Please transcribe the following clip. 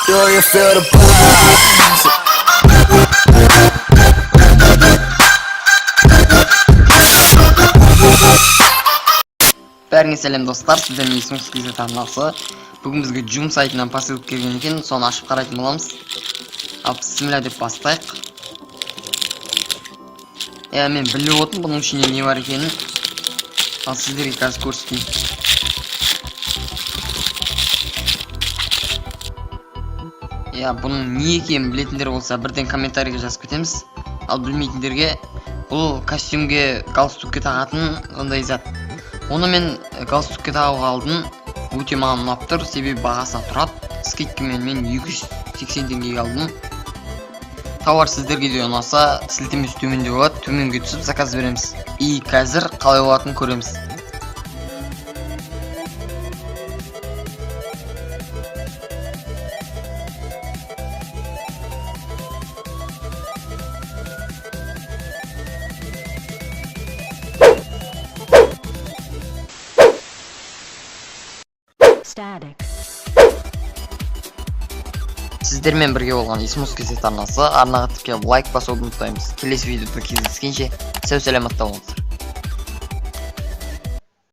Do you feel the pulse? Бәріңе сәлем достар, сіздермен есіміз кезет арнасы. Бүгін бізге Joom сайтынан посылка келген екен, соны ашып қарайтын боламыз. Ал бісміллә деп бастайық. Мен біліп отырмын бұның ішінде не бар екенін. Ал сіздерге қазір көрсетейін. Бұның не екенін білетіндер болса, бірден комментарийге жазып кетеміз. Ал білмейтіндерге, бұл костюмге, галстукке тағатын ондай зат. Оны мен галстукке тағуға алдым, өте маған ұнап тұр, себебі бағасына тұрады. Скидкамен мен 280 теңгеге алдым. Тауар сіздерге де ұнаса, сілтемесі төменде болады, төменге түсіп заказ береміз. И қазір қалай болатынын көреміз. Сіздермен бірге болған Есіміз кезет арнасы. Арнаға тіке лайк басуды ұмытпаймыз. Келесі видеода кездескенше сау саламатта болыңыздар.